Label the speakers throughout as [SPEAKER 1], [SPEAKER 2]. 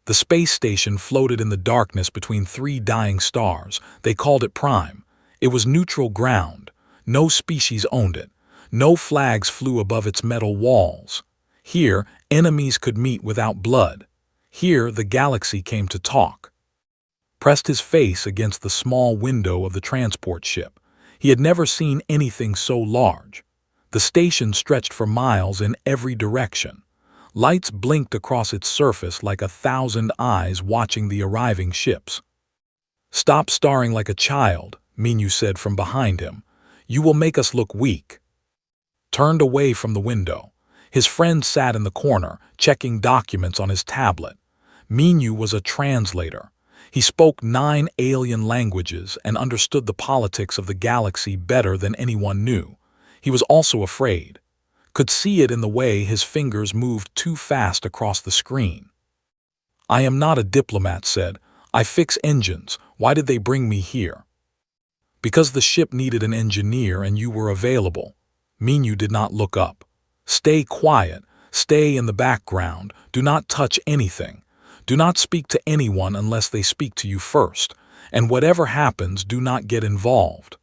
[SPEAKER 1] The space station floated in the darkness between three dying stars. They called it Prime. It was neutral ground. No species owned it. No flags flew above its metal walls. Here, enemies could meet without blood. Here, the galaxy came to talk. Pressed his face against the small window of the transport ship. He had never seen anything so large. The station stretched for miles in every direction. Lights blinked across its surface like 1,000 eyes watching the arriving ships. "Stop staring like a child," Minyu said from behind him. "You will make us look weak." Turned away from the window. His friend sat in the corner, checking documents on his tablet. Minyu was a translator. He spoke 9 alien languages and understood the politics of the galaxy better than anyone knew. He was also afraid. Could see it in the way his fingers moved too fast across the screen. "I am not a diplomat," said. "I fix engines. Why did they bring me here?" "Because the ship needed an engineer and you were available." Minyu did not look up. "Stay quiet. Stay in the background. Do not touch anything. Do not speak to anyone unless they speak to you first. And whatever happens, do not get involved."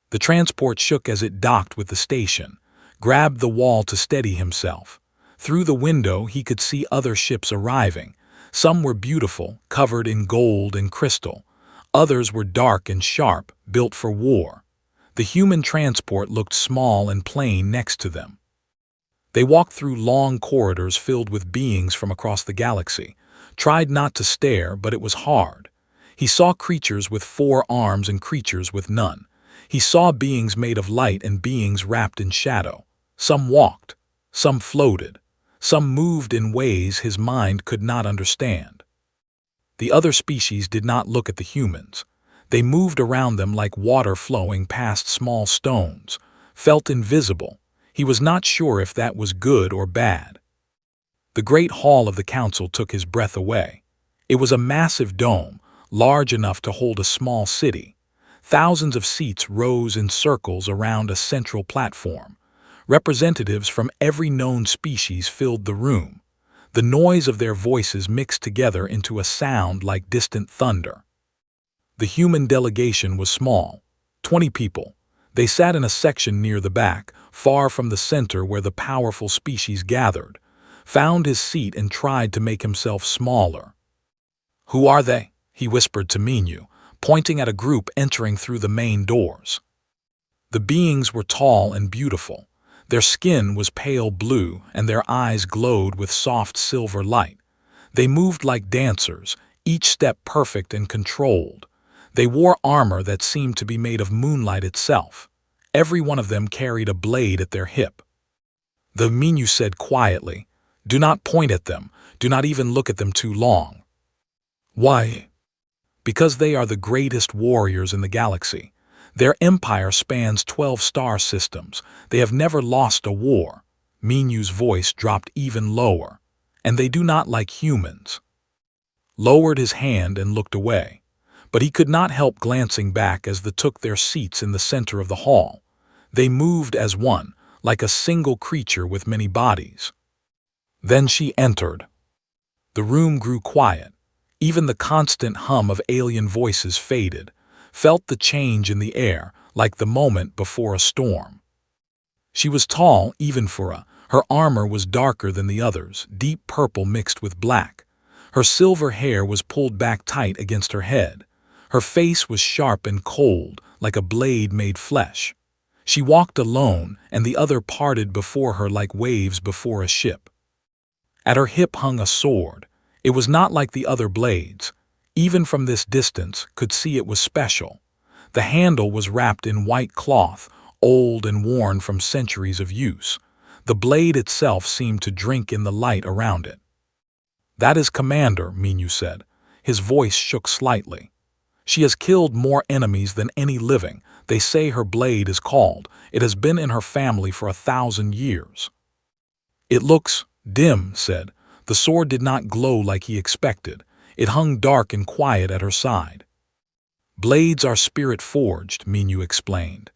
[SPEAKER 1] The transport shook as it docked with the station, grabbed the wall to steady himself. Through the window, he could see other ships arriving. Some were beautiful, covered in gold and crystal. Others were dark and sharp, built for war. The human transport looked small and plain next to them. They walked through long corridors filled with beings from across the galaxy. Tried not to stare, but it was hard. He saw creatures with 4 arms and creatures with none. He saw beings made of light and beings wrapped in shadow. Some walked, some floated, some moved in ways his mind could not understand. The other species did not look at the humans. They moved around them like water flowing past small stones, felt invisible. He was not sure if that was good or bad. The great hall of the council took his breath away. It was a massive dome, large enough to hold a small city. Thousands of seats rose in circles around a central platform. Representatives from every known species filled the room. The noise of their voices mixed together into a sound like distant thunder. The human delegation was small, 20 people. They sat in a section near the back, far from the center where the powerful species gathered. Found his seat and tried to make himself smaller. "Who are they?" he whispered to Minyu, pointing at a group entering through the main doors. The beings were tall and beautiful. Their skin was pale blue and their eyes glowed with soft silver light. They moved like dancers, each step perfect and controlled. They wore armor that seemed to be made of moonlight itself. Every one of them carried a blade at their hip. The Minyu said quietly, "Do not point at them. Do not even look at them too long." "Why?" "Because they are the greatest warriors in the galaxy. Their empire spans 12 star systems. They have never lost a war." Minyu's voice dropped even lower. "And they do not like humans." Lowered his hand and looked away. But he could not help glancing back as they took their seats in the center of the hall. They moved as one, like a single creature with many bodies. Then she entered. The room grew quiet. Even the constant hum of alien voices faded. Felt the change in the air, like the moment before a storm. She was tall, even for her armor was darker than the others, deep purple mixed with black. Her silver hair was pulled back tight against her head. Her face was sharp and cold, like a blade made flesh. She walked alone, and the other parted before her like waves before a ship. At her hip hung a sword. It was not like the other blades. Even from this distance, could see it was special. The handle was wrapped in white cloth, old and worn from centuries of use. The blade itself seemed to drink in the light around it. "That is Commander," Minyu said. His voice shook slightly. "She has killed more enemies than any living. They say her blade is called. It has been in her family for 1,000 years." "It looks dim," said. The sword did not glow like he expected. It hung dark and quiet at her side. "Blades are spirit-forged," Minyu explained.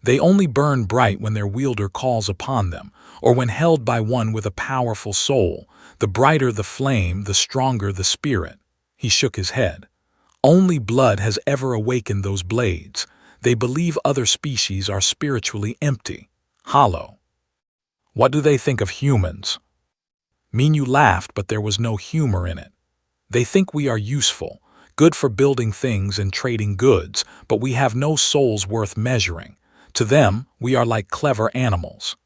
[SPEAKER 1] They only burn bright when their wielder calls upon them, or when held by one with a powerful soul. The brighter the flame, the stronger the spirit. He shook his head. Only blood has ever awakened those blades. They believe other species are spiritually empty, hollow. What do they think of humans? Minyu laughed, but there was no humor in it. They think we are useful, good for building things and trading goods, but we have no souls worth measuring. To them, we are like clever animals.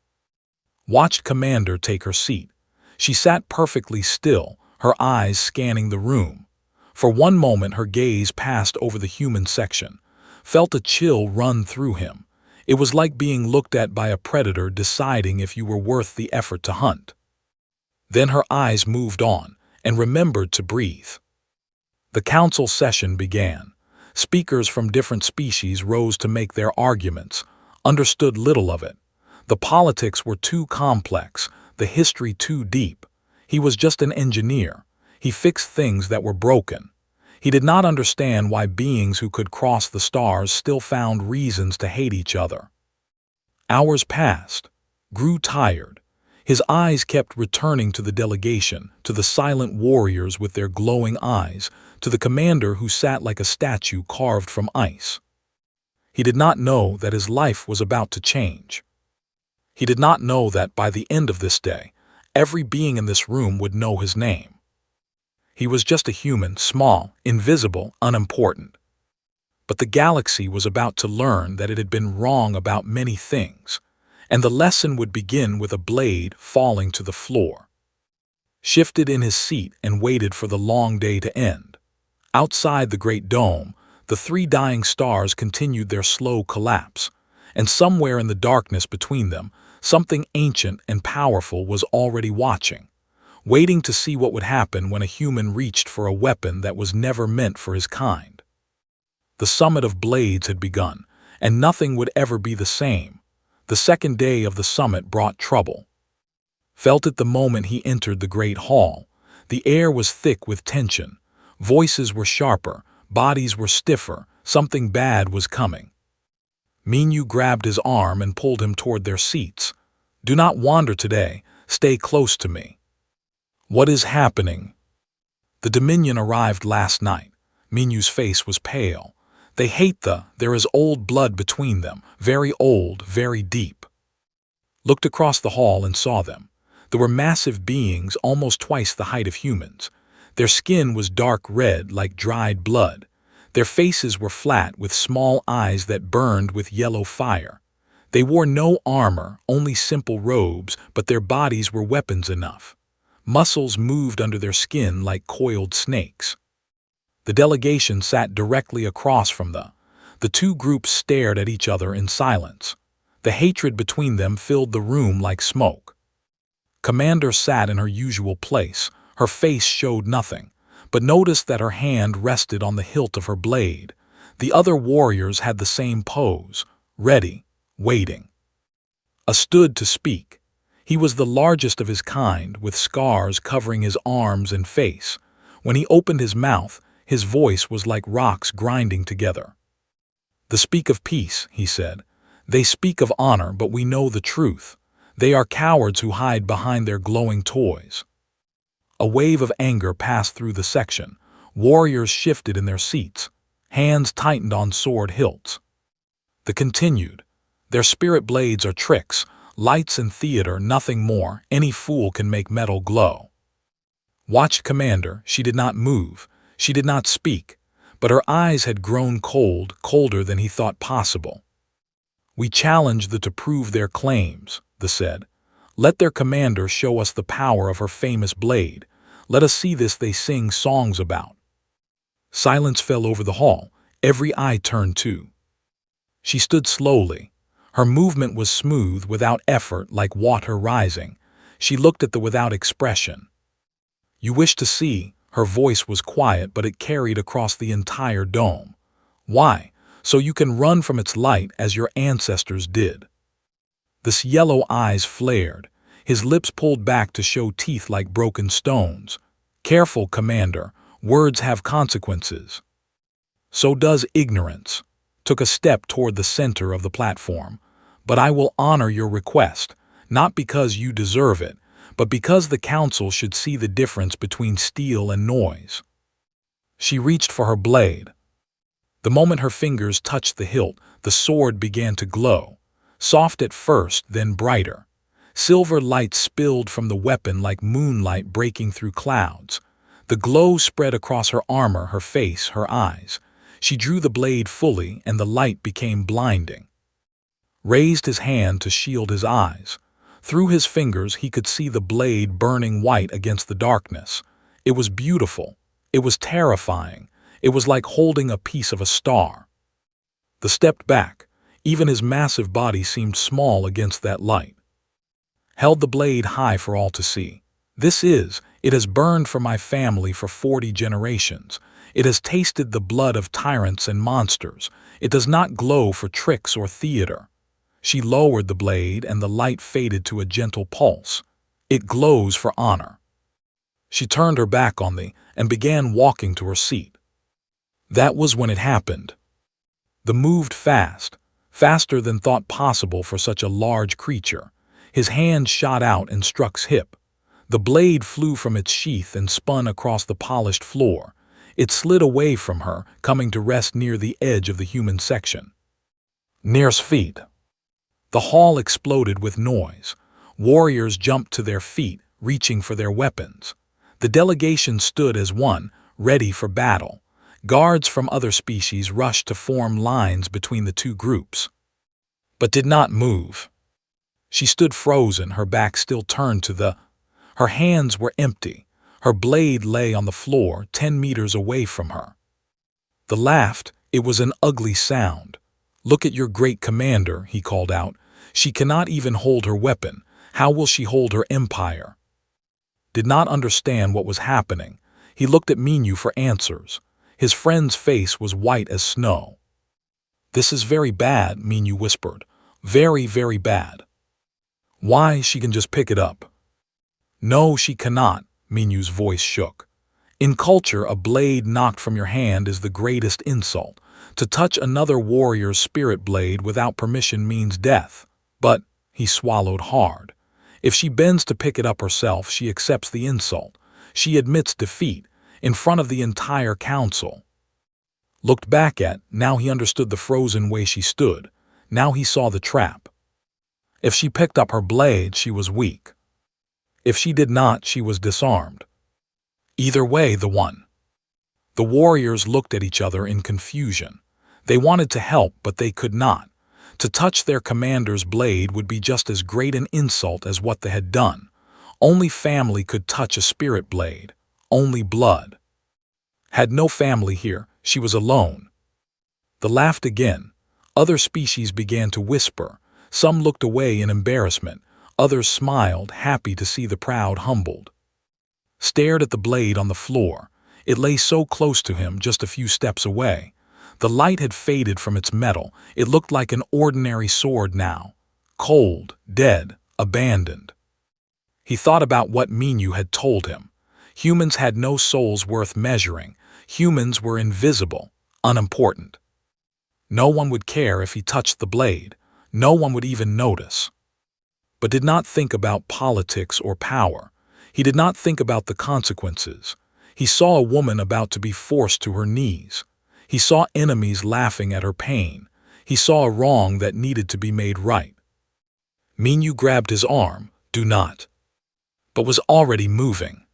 [SPEAKER 1] Watched Commander take her seat. She sat perfectly still, her eyes scanning the room. For one moment her gaze passed over the human section, felt a chill run through him. It was like being looked at by a predator deciding if you were worth the effort to hunt. Then her eyes moved on, and remembered to breathe. The council session began. Speakers from different species rose to make their arguments, understood little of it. The politics were too complex, the history too deep. He was just an engineer. He fixed things that were broken. He did not understand why beings who could cross the stars still found reasons to hate each other. Hours passed, grew tired. His eyes kept returning to the delegation, to the silent warriors with their glowing eyes, to the commander who sat like a statue carved from ice. He did not know that his life was about to change. He did not know that by the end of this day, every being in this room would know his name. He was just a human, small, invisible, unimportant. But the galaxy was about to learn that it had been wrong about many things, and the lesson would begin with a blade falling to the floor. Shifted in his seat and waited for the long day to end. Outside the great dome, the three dying stars continued their slow collapse, and somewhere in the darkness between them, something ancient and powerful was already watching, waiting to see what would happen when a human reached for a weapon that was never meant for his kind. The summit of blades had begun, and nothing would ever be the same. The second day of the summit brought trouble. Felt it the moment he entered the great hall. The air was thick with tension. Voices were sharper, bodies were stiffer, something bad was coming. Minyu grabbed his arm and pulled him toward their seats. "Do not wander today, stay close to me." "What is happening?" "The Dominion arrived last night." Minyu's face was pale. "They hate there is old blood between them, very old, very deep." Looked across the hall and saw them. There were massive beings almost twice the height of humans. Their skin was dark red like dried blood. Their faces were flat with small eyes that burned with yellow fire. They wore no armor, only simple robes, but their bodies were weapons enough. Muscles moved under their skin like coiled snakes. The delegation sat directly across from the two groups stared at each other in silence. The hatred between them filled the room like smoke. Commander sat in her usual place. Her face showed nothing, but noticed that her hand rested on the hilt of her blade. The other warriors had the same pose, ready, waiting. A stood to speak. He was the largest of his kind, with scars covering his arms and face. When he opened his mouth, his voice was like rocks grinding together. "They speak of peace," he said. "They speak of honor, but we know the truth. They are cowards who hide behind their glowing toys." A wave of anger passed through the section. Warriors shifted in their seats. Hands tightened on sword hilts. They continued. "Their spirit blades are tricks, lights in theater, nothing more. Any fool can make metal glow." Watched Commander. She did not move. She did not speak, but her eyes had grown cold, colder than he thought possible. "We challenge them to prove their claims," they said. "Let their commander show us the power of her famous blade. Let us see this they sing songs about." Silence fell over the hall. Every eye turned too. She stood slowly. Her movement was smooth, without effort, like water rising. She looked at them without expression. "You wish to see?" Her voice was quiet, but it carried across the entire dome. "Why? So you can run from its light as your ancestors did." The yellow eyes flared. His lips pulled back to show teeth like broken stones. "Careful, Commander. Words have consequences." "So does ignorance." Took a step toward the center of the platform. But I will honor your request, not because you deserve it, but because the council should see the difference between steel and noise." She reached for her blade. The moment her fingers touched the hilt, the sword began to glow, soft at first, then brighter. Silver light spilled from the weapon like moonlight breaking through clouds. The glow spread across her armor, her face, her eyes. She drew the blade fully, and the light became blinding. Raised his hand to shield his eyes. Through his fingers he could see the blade burning white against the darkness. It was beautiful. It was terrifying. It was like holding a piece of a star. He stepped back. Even his massive body seemed small against that light. Held the blade high for all to see. It has burned for my family for 40 generations. It has tasted the blood of tyrants and monsters. It does not glow for tricks or theater. She lowered the blade, and the light faded to a gentle pulse. It glows for honor. She turned her back on me and began walking to her seat. That was when it happened. The moved fast, faster than thought possible for such a large creature. His hand shot out and struck his hip. The blade flew from its sheath and spun across the polished floor. It slid away from her, coming to rest near the edge of the human section. Near his feet. The hall exploded with noise. Warriors jumped to their feet, reaching for their weapons. The delegation stood as one, ready for battle. Guards from other species rushed to form lines between the two groups, but did not move. She stood frozen, her back still turned to the... Her hands were empty. Her blade lay on the floor 10 meters away from her. The laughed. It was an ugly sound. "Look at your great commander," he called out. "She cannot even hold her weapon. How will she hold her empire?" Did not understand what was happening. He looked at Minyu for answers. His friend's face was white as snow. "This is very bad," Minyu whispered. "Very, very bad." "Why, she can just pick it up." "No, she cannot," Minyu's voice shook. "In culture, a blade knocked from your hand is the greatest insult. To touch another warrior's spirit blade without permission means death. But," he swallowed hard, "if she bends to pick it up herself, she accepts the insult. She admits defeat, in front of the entire council." Looked back at, now he understood the frozen way she stood. Now he saw the trap. If she picked up her blade, she was weak. If she did not, she was disarmed. Either way, The warriors looked at each other in confusion. They wanted to help, but they could not. To touch their commander's blade would be just as great an insult as what they had done. Only family could touch a spirit blade. Only blood. Had no family here. She was alone. They laughed again. Other species began to whisper. Some looked away in embarrassment. Others smiled, happy to see the proud humbled. Stared at the blade on the floor. It lay so close to him, just a few steps away. The light had faded from its metal. It looked like an ordinary sword now. Cold, dead, abandoned. He thought about what Minyu had told him. Humans had no souls worth measuring. Humans were invisible, unimportant. No one would care if he touched the blade. No one would even notice. But did not think about politics or power. He did not think about the consequences. He saw a woman about to be forced to her knees. He saw enemies laughing at her pain. He saw a wrong that needed to be made right. Minyu grabbed his arm, "Do not," but was already moving.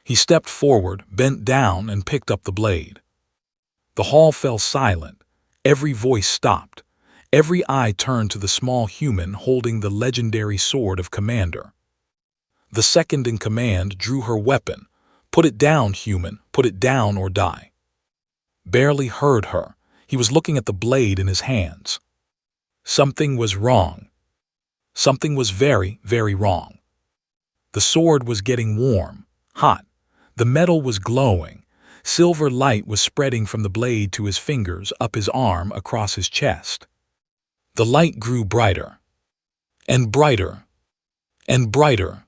[SPEAKER 1] He stepped forward, bent down, and picked up the blade. The hall fell silent. Every voice stopped. Every eye turned to the small human holding the legendary sword of Commander. The second in command drew her weapon. "Put it down, human. Put it down or die." Barely heard her. He was looking at the blade in his hands. Something was wrong. Something was very, very wrong. The sword was getting warm, hot. The metal was glowing. Silver light was spreading from the blade to his fingers, up his arm, across his chest. The light grew brighter, and brighter, and brighter,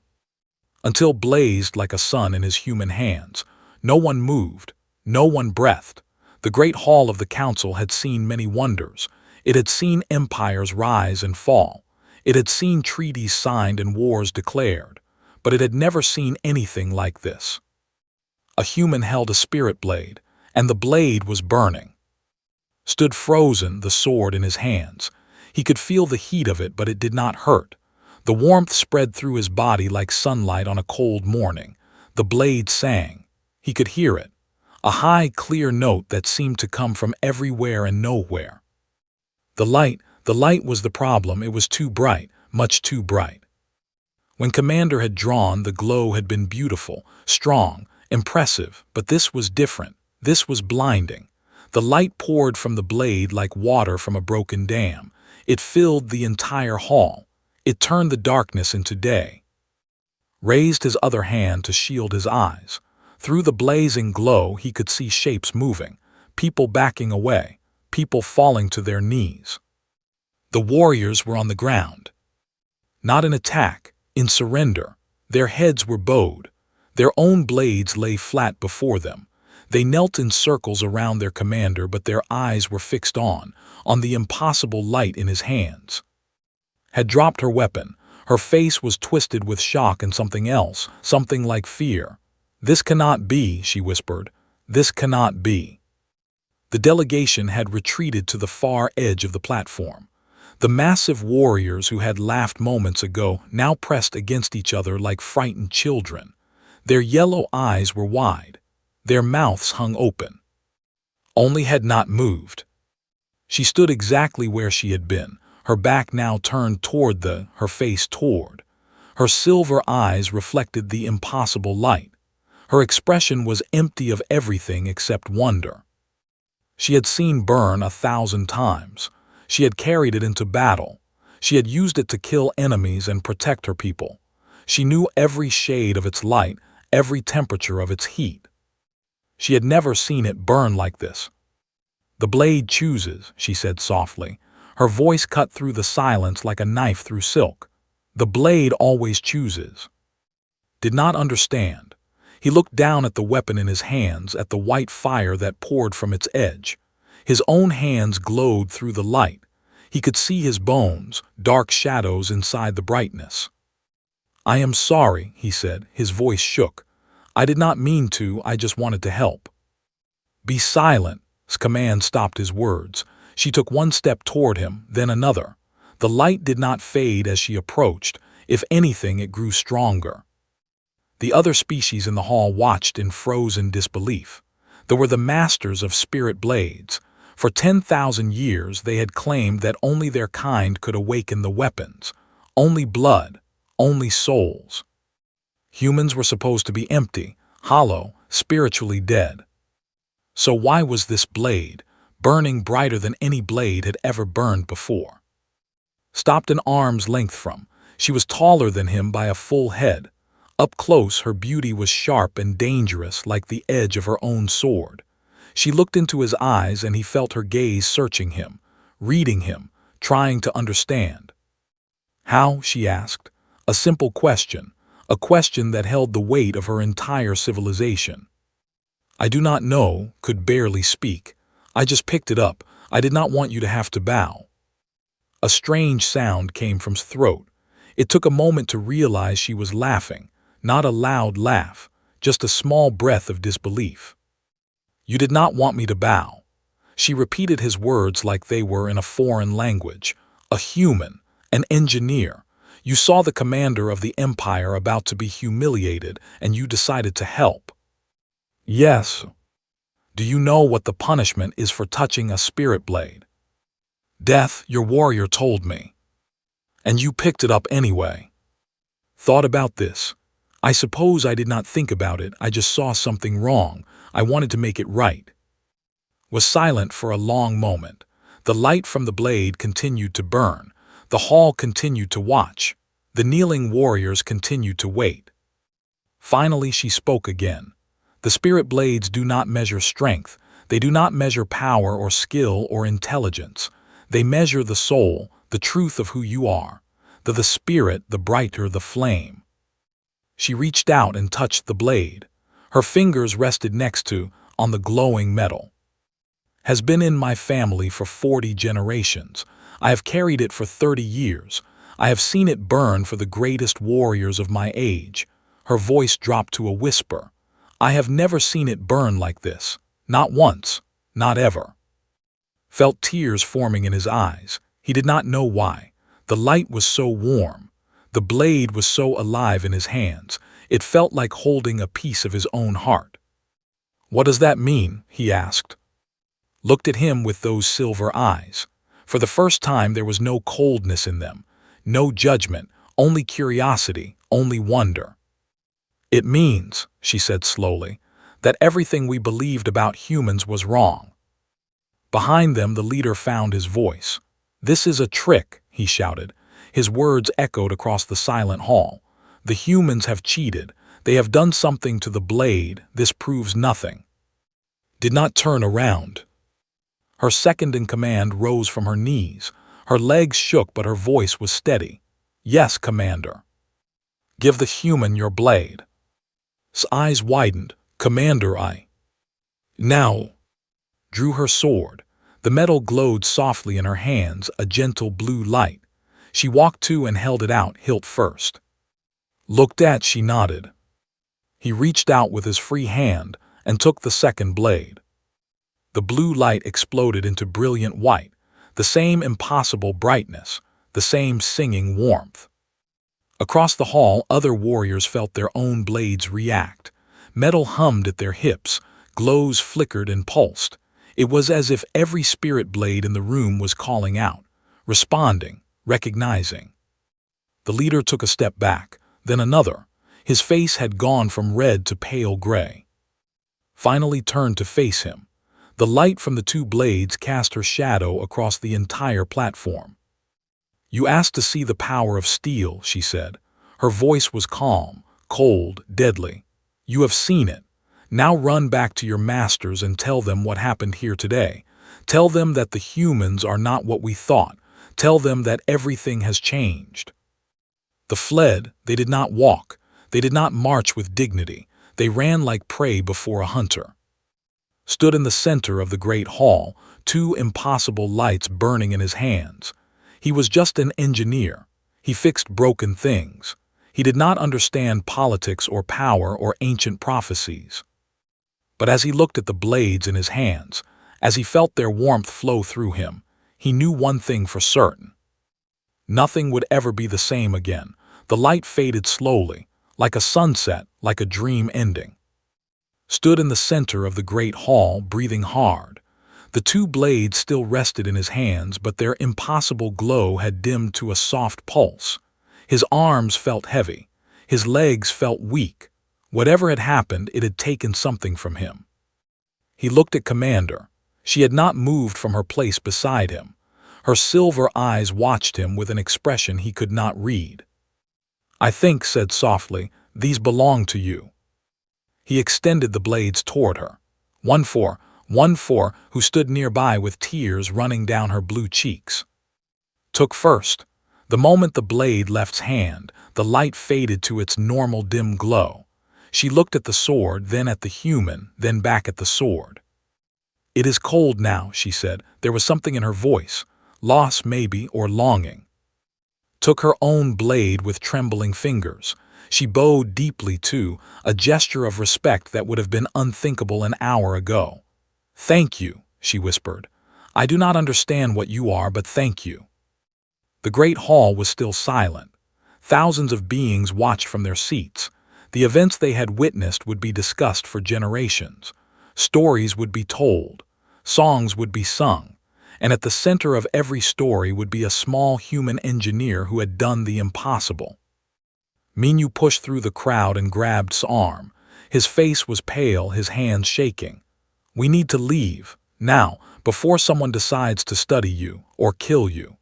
[SPEAKER 1] until blazed like a sun in his human hands. No one moved. No one breathed. The great hall of the council had seen many wonders. It had seen empires rise and fall. It had seen treaties signed and wars declared. But it had never seen anything like this. A human held a spirit blade, and the blade was burning. Stood frozen, the sword in his hands. He could feel the heat of it, but it did not hurt. The warmth spread through his body like sunlight on a cold morning. The blade sang. He could hear it. A high, clear note that seemed to come from everywhere and nowhere. The light was the problem. It was too bright, much too bright. When Commander had drawn, the glow had been beautiful, strong, impressive, but this was different. This was blinding. The light poured from the blade like water from a broken dam. It filled the entire hall. It turned the darkness into day. Raised his other hand to shield his eyes. Through the blazing glow, he could see shapes moving, people backing away, people falling to their knees. The warriors were on the ground. Not in attack, in surrender. Their heads were bowed. Their own blades lay flat before them. They knelt in circles around their commander, but their eyes were fixed on the impossible light in his hands. Had dropped her weapon. Her face was twisted with shock and something else, something like fear. "This cannot be," she whispered. "This cannot be." The delegation had retreated to the far edge of the platform. The massive warriors who had laughed moments ago now pressed against each other like frightened children. Their yellow eyes were wide. Their mouths hung open. Only had not moved. She stood exactly where she had been, her back now turned toward her face toward. Her silver eyes reflected the impossible light. Her expression was empty of everything except wonder. She had seen burn 1,000 times. She had carried it into battle. She had used it to kill enemies and protect her people. She knew every shade of its light, every temperature of its heat. She had never seen it burn like this. "The blade chooses," she said softly. Her voice cut through the silence like a knife through silk. "The blade always chooses." Did not understand. He looked down at the weapon in his hands, at the white fire that poured from its edge. His own hands glowed through the light. He could see his bones, dark shadows inside the brightness. "I am sorry," he said, his voice shook. "I did not mean to, I just wanted to help." "Be silent." His command stopped his words. She took one step toward him, then another. The light did not fade as she approached. If anything, it grew stronger. The other species in the hall watched in frozen disbelief. There were the masters of spirit blades. For 10,000 years they had claimed that only their kind could awaken the weapons. Only blood, only souls. Humans were supposed to be empty, hollow, spiritually dead. So why was this blade, burning brighter than any blade had ever burned before? Stopped an arm's length from, she was taller than him by a full head. Up close, her beauty was sharp and dangerous like the edge of her own sword. She looked into his eyes and he felt her gaze searching him, reading him, trying to understand. "How?" she asked. A simple question, a question that held the weight of her entire civilization. "I do not know," could barely speak. "I just picked it up. I did not want you to have to bow." A strange sound came from his throat. It took a moment to realize she was laughing, not a loud laugh, just a small breath of disbelief. "You did not want me to bow." She repeated his words like they were in a foreign language. "A human, an engineer. You saw the commander of the empire about to be humiliated, and you decided to help." "Yes." "Do you know what the punishment is for touching a spirit blade?" "Death, your warrior told me." "And you picked it up anyway." "Thought about this. I suppose I did not think about it. I just saw something wrong. I wanted to make it right." Was silent for a long moment. The light from the blade continued to burn. The hall continued to watch. The kneeling warriors continued to wait. Finally she spoke again. "The spirit blades do not measure strength. They do not measure power or skill or intelligence. They measure the soul, the truth of who you are. The spirit, the brighter the flame." She reached out and touched the blade. Her fingers rested next to, on the glowing metal. has been in my family for 40 generations. I have carried it for 30 years. I have seen it burn for the greatest warriors of my age." Her voice dropped to a whisper. "I have never seen it burn like this. Not once. Not ever." Felt tears forming in his eyes. He did not know why. The light was so warm. The blade was so alive in his hands. It felt like holding a piece of his own heart. "What does that mean?" he asked. Looked at him with those silver eyes. For the first time there was no coldness in them, no judgment, only curiosity, only wonder. "It means," she said slowly, "that everything we believed about humans was wrong." Behind them the leader found his voice. "This is a trick," he shouted. His words echoed across the silent hall. "The humans have cheated. They have done something to the blade. This proves nothing." Did not turn around. Her second-in-command rose from her knees. Her legs shook, but her voice was steady. "Yes, Commander." "Give the human your blade." His eyes widened. "Commander, I..." "Now." Drew her sword. The metal glowed softly in her hands, a gentle blue light. She walked to and held it out, hilt first. Looked at, she nodded. He reached out with his free hand and took the second blade. The blue light exploded into brilliant white, the same impossible brightness, the same singing warmth. Across the hall, other warriors felt their own blades react. Metal hummed at their hips, glows flickered and pulsed. It was as if every spirit blade in the room was calling out, responding, recognizing. The leader took a step back, then another. His face had gone from red to pale gray. Finally turned to face him. The light from the two blades cast her shadow across the entire platform. "You asked to see the power of steel," she said. Her voice was calm, cold, deadly. "You have seen it. Now run back to your masters and tell them what happened here today. Tell them that the humans are not what we thought. Tell them that everything has changed." They fled. They did not walk. They did not march with dignity. They ran like prey before a hunter. Stood in the center of the great hall, two impossible lights burning in his hands. He was just an engineer. He fixed broken things. He did not understand politics or power or ancient prophecies. But as he looked at the blades in his hands, as he felt their warmth flow through him, he knew one thing for certain. Nothing would ever be the same again. The light faded slowly, like a sunset, like a dream ending. Stood in the center of the great hall, breathing hard. The two blades still rested in his hands, but their impossible glow had dimmed to a soft pulse. His arms felt heavy. His legs felt weak. Whatever had happened, it had taken something from him. He looked at Commander. She had not moved from her place beside him. Her silver eyes watched him with an expression he could not read. "I think," said softly, "these belong to you." He extended the blades toward her. One for, who stood nearby with tears running down her blue cheeks. Took first. The moment the blade left his hand, the light faded to its normal dim glow. She looked at the sword, then at the human, then back at the sword. "It is cold now," she said. There was something in her voice, loss maybe, or longing. Took her own blade with trembling fingers. She bowed deeply too, a gesture of respect that would have been unthinkable an hour ago. "Thank you," she whispered. "I do not understand what you are, but thank you." The great hall was still silent. Thousands of beings watched from their seats. The events they had witnessed would be discussed for generations. Stories would be told. Songs would be sung. And at the center of every story would be a small human engineer who had done the impossible. Minyu pushed through the crowd and grabbed his arm. His face was pale, his hands shaking. "We need to leave, now, before someone decides to study you or kill you."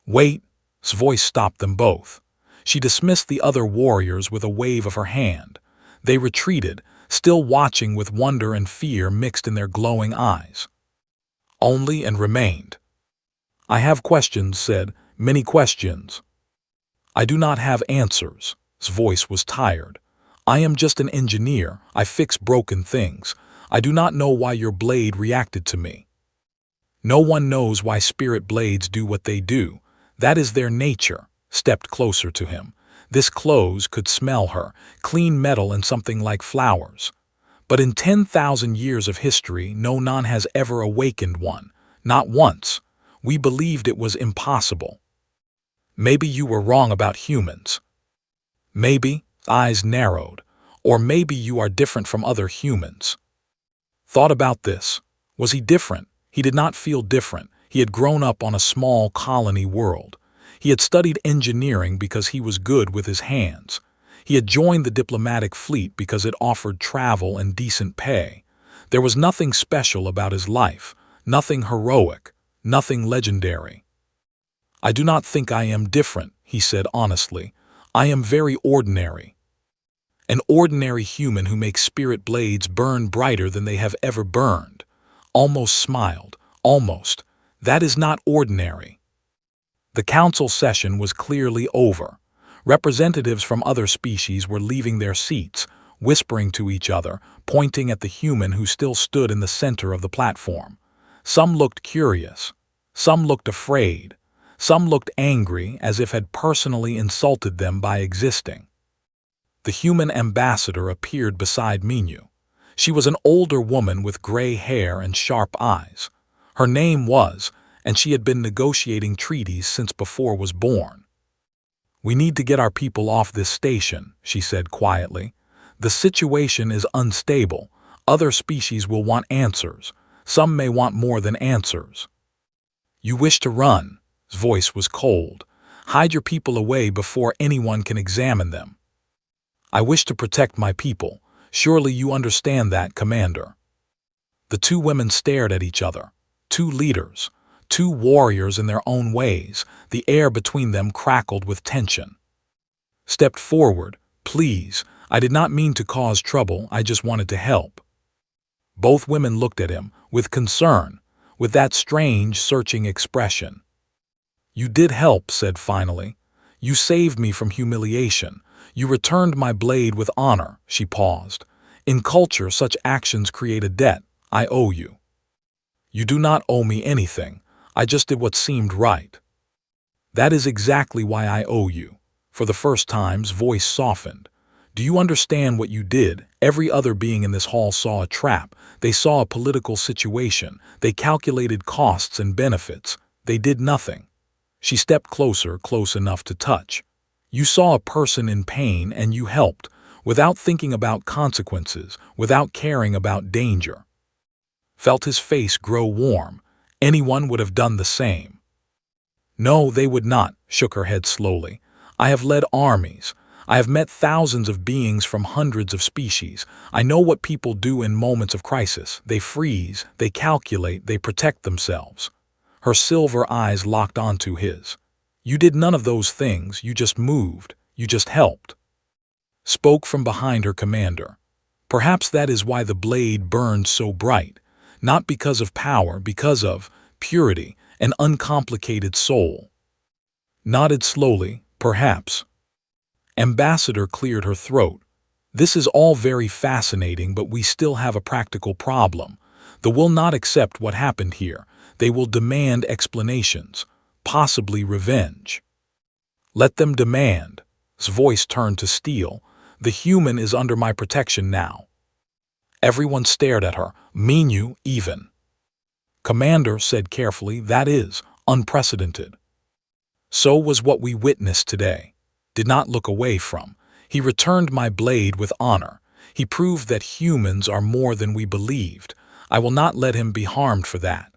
[SPEAKER 1] "Wait," his voice stopped them both. She dismissed the other warriors with a wave of her hand. They retreated, still watching with wonder and fear mixed in their glowing eyes. Only and remained. "I have questions," said, "many questions. I do not have answers." His voice was tired. "I am just an engineer. I fix broken things. I do not know why your blade reacted to me. No one knows why spirit blades do what they do. That is their nature. Stepped closer to him. This clothes could smell her, clean metal and something like flowers. But in 10,000 years of history, no one has ever awakened one. Not once. We believed it was impossible. Maybe you were wrong about humans. Maybe, eyes narrowed. Or maybe you are different from other humans. Thought about this. Was he different? He did not feel different. He had grown up on a small colony world. He had studied engineering because he was good with his hands. He had joined the diplomatic fleet because it offered travel and decent pay. There was nothing special about his life, nothing heroic, nothing legendary. I do not think I am different, he said honestly. I am very ordinary. An ordinary human who makes spirit blades burn brighter than they have ever burned. Almost smiled. Almost. That is not ordinary. The council session was clearly over. Representatives from other species were leaving their seats, whispering to each other, pointing at the human who still stood in the center of the platform. Some looked curious. Some looked afraid. Some looked angry, as if had personally insulted them by existing. The human ambassador appeared beside Minu. She was an older woman with gray hair and sharp eyes. Her name was, and she had been negotiating treaties since before was born. We need to get our people off this station, she said quietly. The situation is unstable. Other species will want answers. Some may want more than answers. You wish to run. His voice was cold. Hide your people away before anyone can examine them. I wish to protect my people. Surely you understand that, Commander. The two women stared at each other. Two leaders. Two warriors in their own ways. The air between them crackled with tension. Stepped forward. Please, I did not mean to cause trouble, I just wanted to help. Both women looked at him, with concern, with that strange, searching expression. You did help, said finally. You saved me from humiliation. You returned my blade with honor, she paused. In culture, such actions create a debt. I owe you. You do not owe me anything. I just did what seemed right. That is exactly why I owe you. For the first time, his voice softened. Do you understand what you did? Every other being in this hall saw a trap. They saw a political situation. They calculated costs and benefits. They did nothing. She stepped closer, close enough to touch. You saw a person in pain and you helped, without thinking about consequences, without caring about danger. Felt his face grow warm. Anyone would have done the same. No, they would not, shook her head slowly. I have led armies. I have met thousands of beings from hundreds of species. I know what people do in moments of crisis. They freeze, they calculate, they protect themselves. Her silver eyes locked onto his. You did none of those things, you just moved, you just helped. Spoke from behind her commander. Perhaps that is why the blade burned so bright. Not because of power, because of purity, an uncomplicated soul. Nodded slowly, perhaps. Ambassador cleared her throat. This is all very fascinating, but we still have a practical problem. They will not accept what happened here. They will demand explanations, possibly revenge. Let them demand. His voice turned to steel. The human is under my protection now. Everyone stared at her, Minu even. Commander said carefully, that is unprecedented. So was what we witnessed today. Did not look away from. He returned my blade with honor. He proved that humans are more than we believed. I will not let him be harmed for that.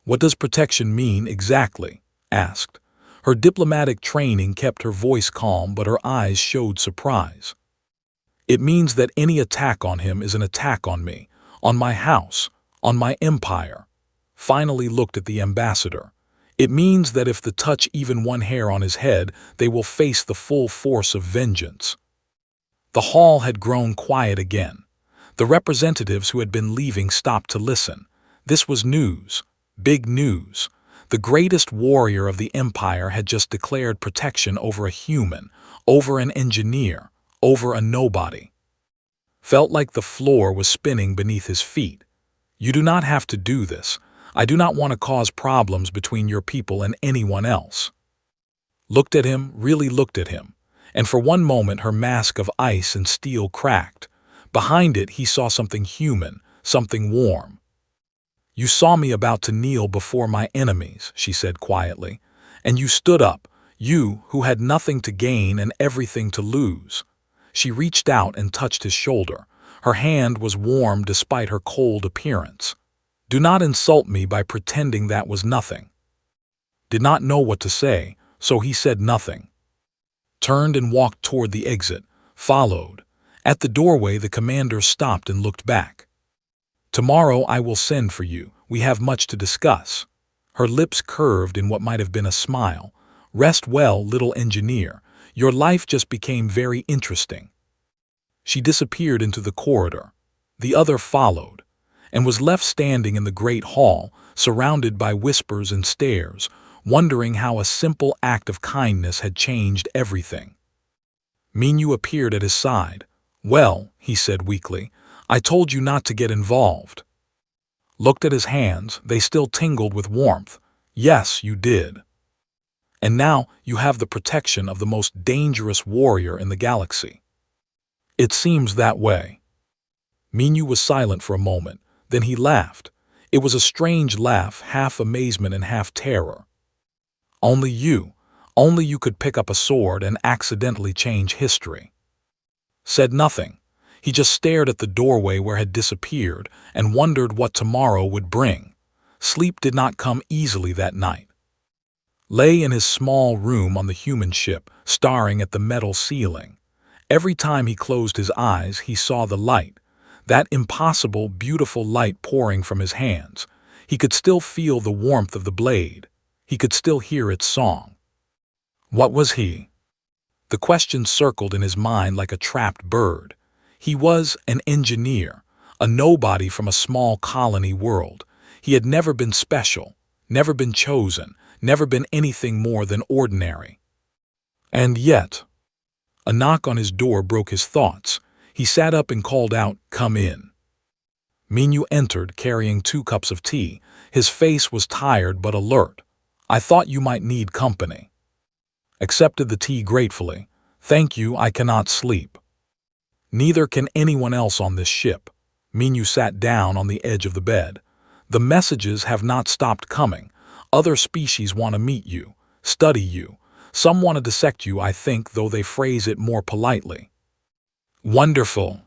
[SPEAKER 1] What does protection mean exactly? Asked. Her diplomatic training kept her voice calm, but her eyes showed surprise. It means that any attack on him is an attack on me, on my house, on my empire. Finally looked at the ambassador. It means that if they touch even one hair on his head, they will face the full force of vengeance. The hall had grown quiet again. The representatives who had been leaving stopped to listen. This was news, big news. The greatest warrior of the empire had just declared protection over a human, over an engineer, over a nobody. Felt like the floor was spinning beneath his feet. You do not have to do this. I do not want to cause problems between your people and anyone else. Looked at him, really looked at him, and for one moment her mask of ice and steel cracked. Behind it he saw something human, something warm. You saw me about to kneel before my enemies, she said quietly, and you stood up, you who had nothing to gain and everything to lose. She reached out and touched his shoulder. Her hand was warm despite her cold appearance. Do not insult me by pretending that was nothing. Did not know what to say, so he said nothing. Turned and walked toward the exit, followed. At the doorway the commander stopped and looked back. Tomorrow I will send for you. We have much to discuss. Her lips curved in what might have been a smile. Rest well, little engineer. Your life just became very interesting. She disappeared into the corridor. The other followed, and was left standing in the great hall, surrounded by whispers and stares, wondering how a simple act of kindness had changed everything. Minyu appeared at his side. Well, he said weakly, I told you not to get involved. Looked at his hands, they still tingled with warmth. Yes, you did. And now you have the protection of the most dangerous warrior in the galaxy. It seems that way. Minyu was silent for a moment, then he laughed. It was a strange laugh, half amazement and half terror. Only you could pick up a sword and accidentally change history. Said nothing. He just stared at the doorway where had disappeared and wondered what tomorrow would bring. Sleep did not come easily that night. Lay in his small room on the human ship, staring at the metal ceiling. Every time he closed his eyes, he saw the light, that impossible, beautiful light pouring from his hands. He could still feel the warmth of the blade. He could still hear its song. What was he? The question circled in his mind like a trapped bird. He was an engineer, a nobody from a small colony world. He had never been special, never been chosen, never been anything more than ordinary. And yet, a knock on his door broke his thoughts. He sat up and called out, "Come in." Minyu entered, carrying 2 cups of tea. His face was tired but alert. I thought you might need company. Accepted the tea gratefully. Thank you, I cannot sleep. Neither can anyone else on this ship. Minyu sat down on the edge of the bed. The messages have not stopped coming. Other species want to meet you, study you. Some want to dissect you, I think, though they phrase it more politely. Wonderful.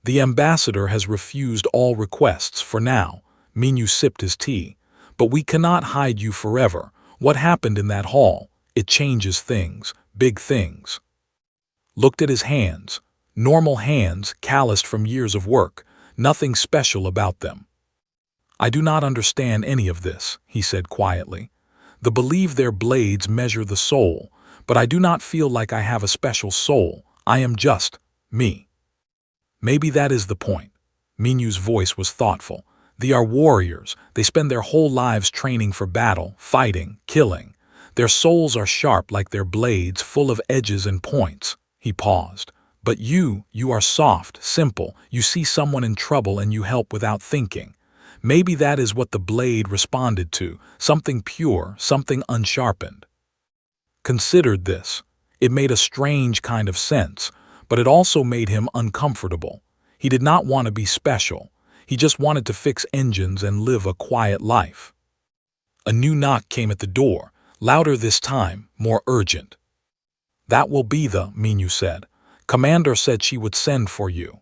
[SPEAKER 1] The ambassador has refused all requests for now. Minyu sipped his tea. But we cannot hide you forever. What happened in that hall? It changes things, big things. Looked at his hands. Normal hands, calloused from years of work. Nothing special about them. I do not understand any of this, he said quietly. They believe their blades measure the soul, but I do not feel like I have a special soul. I am just me. Maybe that is the point. Minyu's voice was thoughtful. They are warriors. They spend their whole lives training for battle, fighting, killing. Their souls are sharp like their blades, full of edges and points. He paused. But you are soft, simple. You see someone in trouble and you help without thinking. Maybe that is what the blade responded to, something pure, something unsharpened. Considered this. It made a strange kind of sense, but it also made him uncomfortable. He did not want to be special. He just wanted to fix engines and live a quiet life. A new knock came at the door, louder this time, more urgent. That will be the, Minyu said. Commander said she would send for you.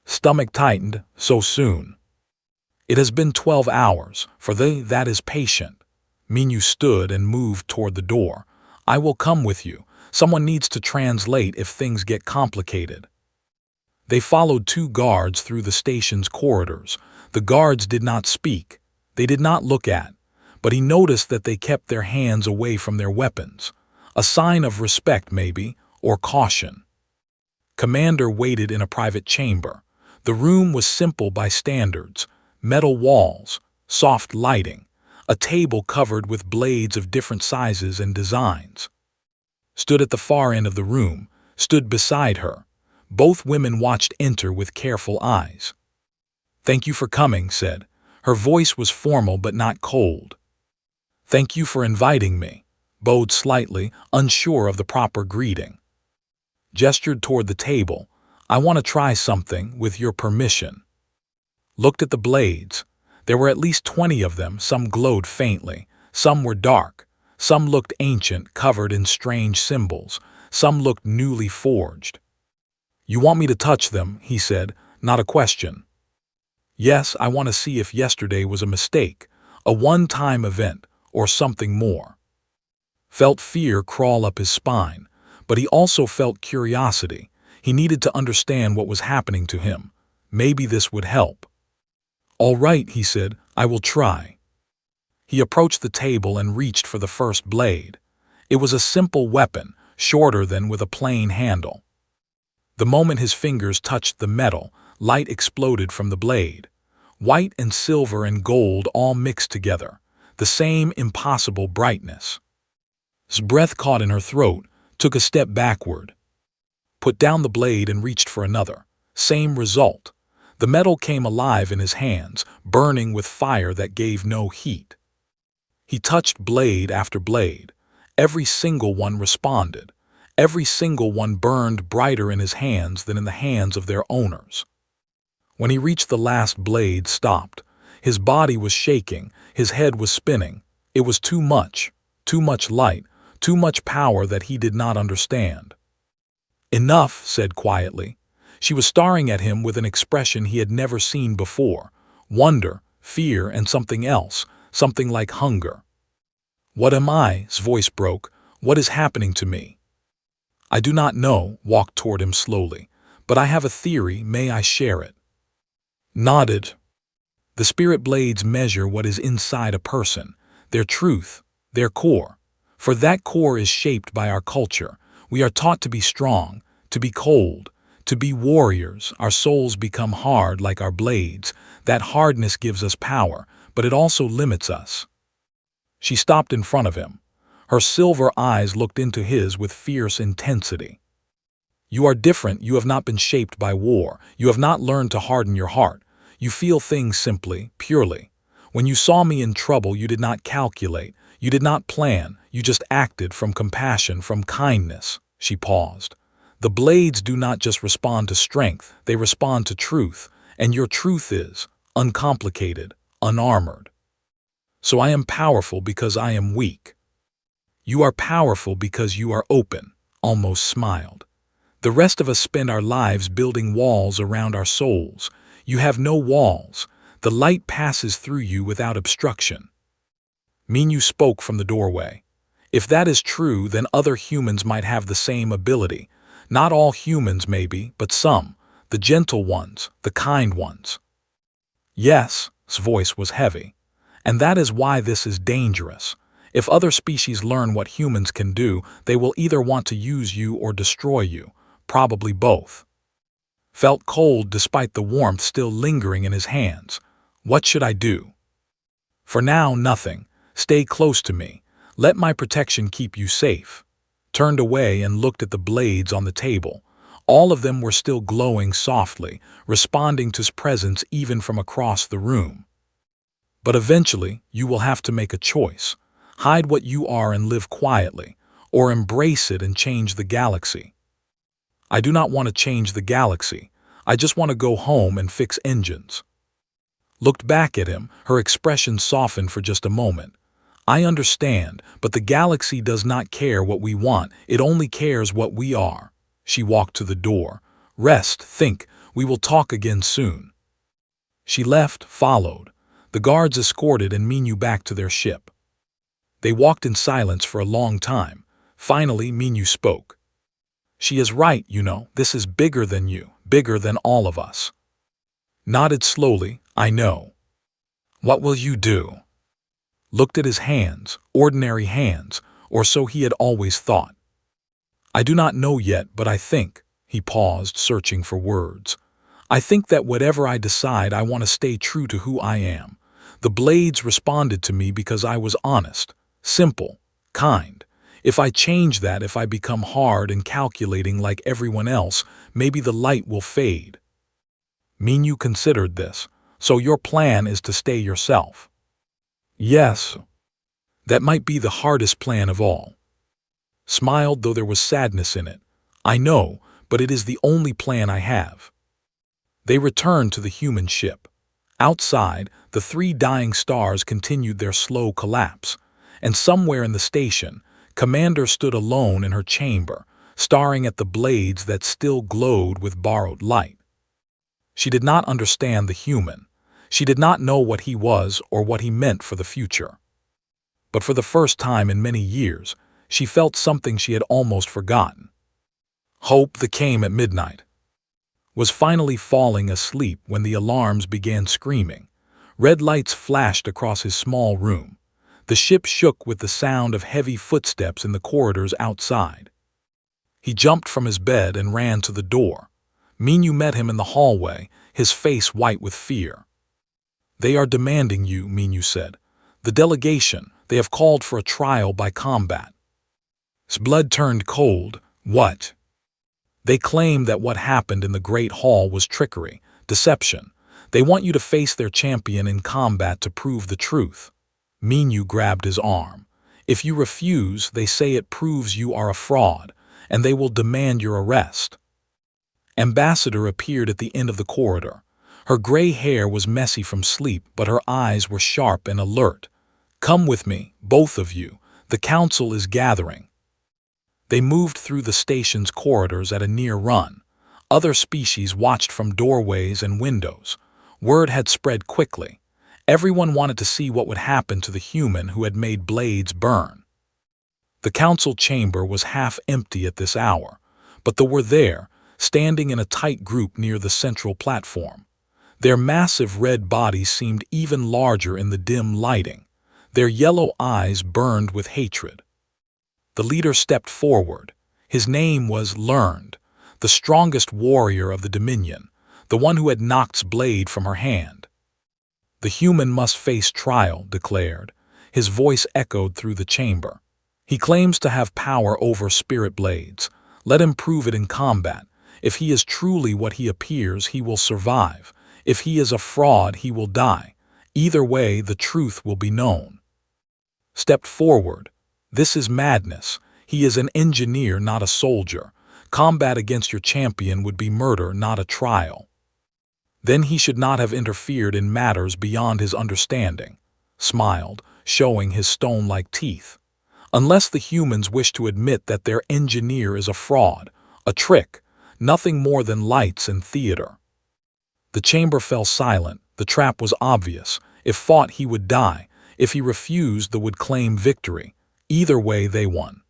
[SPEAKER 1] Stomach tightened, so soon. It has been 12 hours, for that is patient. Minyu stood and moved toward the door. I will come with you. Someone needs to translate if things get complicated. They followed 2 guards through the station's corridors. The guards did not speak. They did not look at, but he noticed that they kept their hands away from their weapons. A sign of respect, maybe, or caution. Commander waited in a private chamber. The room was simple by standards. Metal walls, soft lighting, a table covered with blades of different sizes and designs. Stood at the far end of the room, stood beside her. Both women watched Enter with careful eyes. "Thank you for coming," said. Her voice was formal but not cold. "Thank you for inviting me," bowed slightly, unsure of the proper greeting. Gestured toward the table. "I want to try something, with your permission." Looked at the blades. There were at least 20 of them. Some glowed faintly. Some were dark. Some looked ancient, covered in strange symbols. Some looked newly forged. "You want me to touch them," he said, "not a question." "Yes, I want to see if yesterday was a mistake, a one-time event, or something more." Felt fear crawl up his spine, but he also felt curiosity. He needed to understand what was happening to him. Maybe this would help. "All right," he said, "I will try." He approached the table and reached for the first blade. It was a simple weapon, shorter than with a plain handle. The moment his fingers touched the metal, light exploded from the blade. White and silver and gold all mixed together, the same impossible brightness. His breath caught in her throat, took a step backward. Put down the blade and reached for another. Same result. The metal came alive in his hands, burning with fire that gave no heat. He touched blade after blade. Every single one responded. Every single one burned brighter in his hands than in the hands of their owners. When he reached the last blade, stopped. His body was shaking, his head was spinning. It was too much light, too much power that he did not understand. "Enough," said quietly. She was staring at him with an expression he had never seen before. Wonder, fear, and something else, something like hunger. "What am I?" His voice broke. "What is happening to me?" "I do not know," walked toward him slowly. "But I have a theory. May I share it?" Nodded. The spirit blades measure what is inside a person, their truth, their core. For that core is shaped by our culture. We are taught to be strong, to be cold, to be warriors. Our souls become hard like our blades. That hardness gives us power, but it also limits us. She stopped in front of him. Her silver eyes looked into his with fierce intensity. "You are different. You have not been shaped by war. You have not learned to harden your heart. You feel things simply, purely. When you saw me in trouble, you did not calculate. You did not plan. You just acted from compassion, from kindness." She paused. "The blades do not just respond to strength. They respond to truth. And your truth is uncomplicated, unarmored. So I am powerful because I am weak. You are powerful because you are open," almost smiled. "The rest of us spend our lives building walls around our souls. You have no walls. The light passes through you without obstruction." Minyu spoke from the doorway. "If that is true, then other humans might have the same ability. Not all humans, maybe, but some. The gentle ones, the kind ones." "Yes," his voice was heavy. "And that is why this is dangerous. If other species learn what humans can do, they will either want to use you or destroy you, probably both." Felt cold despite the warmth still lingering in his hands. "What should I do?" "For now, nothing. Stay close to me. Let my protection keep you safe." Turned away and looked at the blades on the table. All of them were still glowing softly, responding to his presence even from across the room. "But eventually, you will have to make a choice. Hide what you are and live quietly, or embrace it and change the galaxy." "I do not want to change the galaxy. I just want to go home and fix engines." Looked back at him, her expression softened for just a moment. "I understand, but the galaxy does not care what we want. It only cares what we are." She walked to the door. "Rest, think. We will talk again soon." She left, followed. The guards escorted and Minyu back to their ship. They walked in silence for a long time. Finally, Minyu spoke. "She is right, you know. This is bigger than you, bigger than all of us." Nodded slowly. "I know." "What will you do?" Looked at his hands, ordinary hands, or so he had always thought. "I do not know yet, but I think," he paused, searching for words. "I think that whatever I decide, I want to stay true to who I am. The blades responded to me because I was honest, simple, kind. If I change that, if I become hard and calculating like everyone else, maybe the light will fade. Mean you considered this, so your plan is to stay yourself. Yes, that might be the hardest plan of all. Smiled, though there was sadness in it. I know, but it is the only plan I have. They returned to the human ship. Outside, the three dying stars continued their slow collapse, and somewhere in the station, Commander stood alone in her chamber, staring at the blades that still glowed with borrowed light. She did not understand the human. She did not know what he was or what he meant for the future. But for the first time in many years, she felt something she had almost forgotten. Hope, that came at midnight, was finally falling asleep when the alarms began screaming. Red lights flashed across his small room. The ship shook with the sound of heavy footsteps in the corridors outside. He jumped from his bed and ran to the door. Minyu met him in the hallway, his face white with fear. "They are demanding you," Minyu said. "The delegation, they have called for a trial by combat." His blood turned cold. What? They claim that what happened in the Great Hall was trickery, deception. They want you to face their champion in combat to prove the truth. Minyu grabbed his arm. "If you refuse, they say it proves you are a fraud, and they will demand your arrest." Ambassador appeared at the end of the corridor. Her gray hair was messy from sleep, but her eyes were sharp and alert. "Come with me, both of you. The council is gathering." They moved through the station's corridors at a near run. Other species watched from doorways and windows. Word had spread quickly. Everyone wanted to see what would happen to the human who had made blades burn. The council chamber was half empty at this hour, but they were there, standing in a tight group near the central platform. Their massive red bodies seemed even larger in the dim lighting. Their yellow eyes burned with hatred. The leader stepped forward. His name was Learned, the strongest warrior of the Dominion, the one who had Nox's blade from her hand. "The human must face trial," declared. His voice echoed through the chamber. "He claims to have power over spirit blades. Let him prove it in combat. If he is truly what he appears, he will survive. If he is a fraud, he will die. Either way, the truth will be known." Stepped forward. "This is madness. He is an engineer, not a soldier. Combat against your champion would be murder, not a trial. Then he should not have interfered in matters beyond his understanding." Smiled, showing his stone-like teeth. "Unless the humans wish to admit that their engineer is a fraud, a trick, nothing more than lights and theater." The chamber fell silent. The trap was obvious. If fought, he would die. If he refused, they would claim victory. Either way, they won.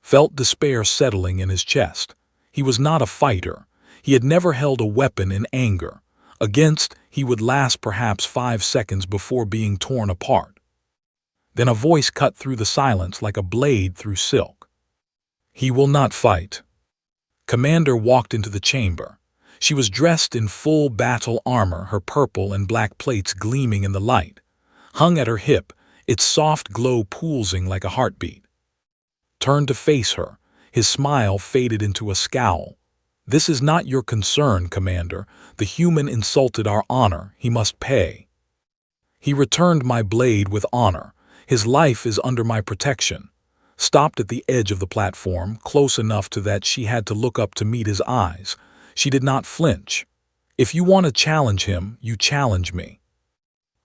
[SPEAKER 1] Felt despair settling in his chest. He was not a fighter. He had never held a weapon in anger. Against, he would last perhaps 5 seconds before being torn apart. Then a voice cut through the silence like a blade through silk. "He will not fight." Commander walked into the chamber. She was dressed in full battle armor, her purple and black plates gleaming in the light. Hung at her hip, its soft glow pulsing like a heartbeat. Turned to face her. His smile faded into a scowl. "This is not your concern, Commander. The human insulted our honor. He must pay." "He returned my blade with honor. His life is under my protection." Stopped at the edge of the platform, close enough to that she had to look up to meet his eyes. She did not flinch. "If you want to challenge him, you challenge me."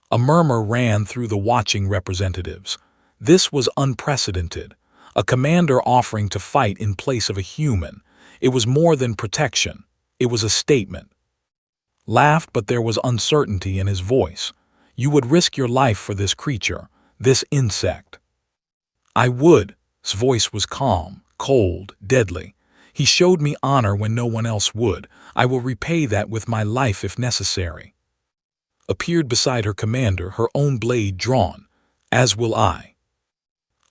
[SPEAKER 1] A murmur ran through the watching representatives. This was unprecedented. A commander offering to fight in place of a human. It was more than protection. It was a statement. Laughed, but there was uncertainty in his voice. "You would risk your life for this creature, this insect." "I would." His voice was calm, cold, deadly. "He showed me honor when no one else would. I will repay that with my life if necessary." Appeared beside her commander, her own blade drawn. "As will I."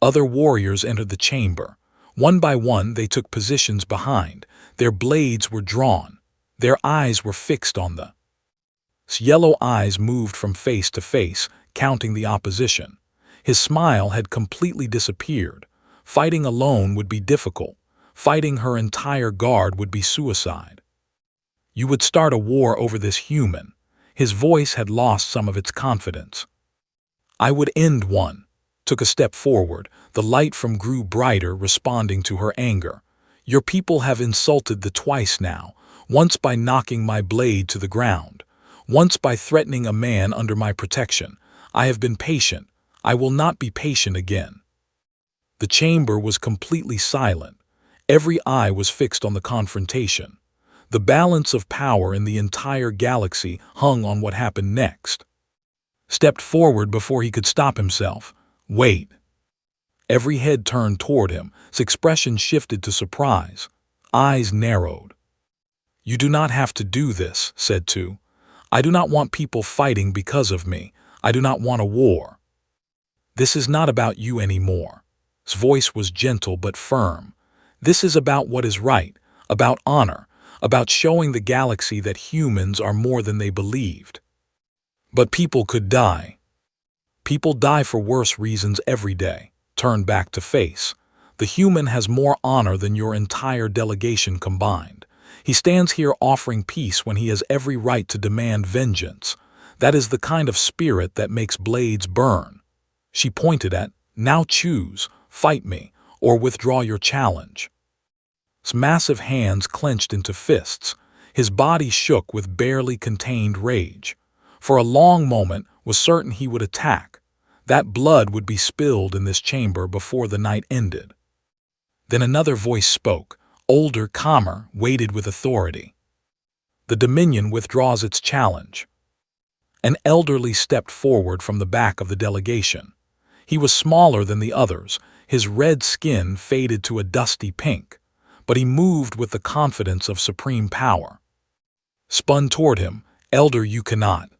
[SPEAKER 1] Other warriors entered the chamber. One by one, they took positions behind. Their blades were drawn. Their eyes were fixed on the. His yellow eyes moved from face to face, counting the opposition. His smile had completely disappeared. Fighting alone would be difficult. Fighting her entire guard would be suicide. You would start a war over this human. His voice had lost some of its confidence. I would end one. Took a step forward, the light from grew brighter, responding to her anger. Your people have insulted the twice now, once by knocking my blade to the ground, once by threatening a man under my protection. I have been patient. I will not be patient again. The chamber was completely silent. Every eye was fixed on the confrontation. The balance of power in the entire galaxy hung on what happened next. Stepped forward before he could stop himself. Wait. Every head turned toward him. His expression shifted to surprise. Eyes narrowed. You do not have to do this, said Tu. I do not want people fighting because of me. I do not want a war. This is not about you anymore. His voice was gentle but firm. This is about what is right, about honor, about showing the galaxy that humans are more than they believed. But people could die. People die for worse reasons every day. Turn back to face. The human has more honor than your entire delegation combined. He stands here offering peace when he has every right to demand vengeance. That is the kind of spirit that makes blades burn. She pointed at, now choose, fight me, or withdraw your challenge. His massive hands clenched into fists. His body shook with barely contained rage. For a long moment was certain he would attack. That blood would be spilled in this chamber before the night ended. Then another voice spoke, older, calmer, weighted with authority. The Dominion withdraws its challenge. An elderly stepped forward from the back of the delegation. He was smaller than the others, his red skin faded to a dusty pink, but he moved with the confidence of supreme power. Spun toward him, Elder, you cannot.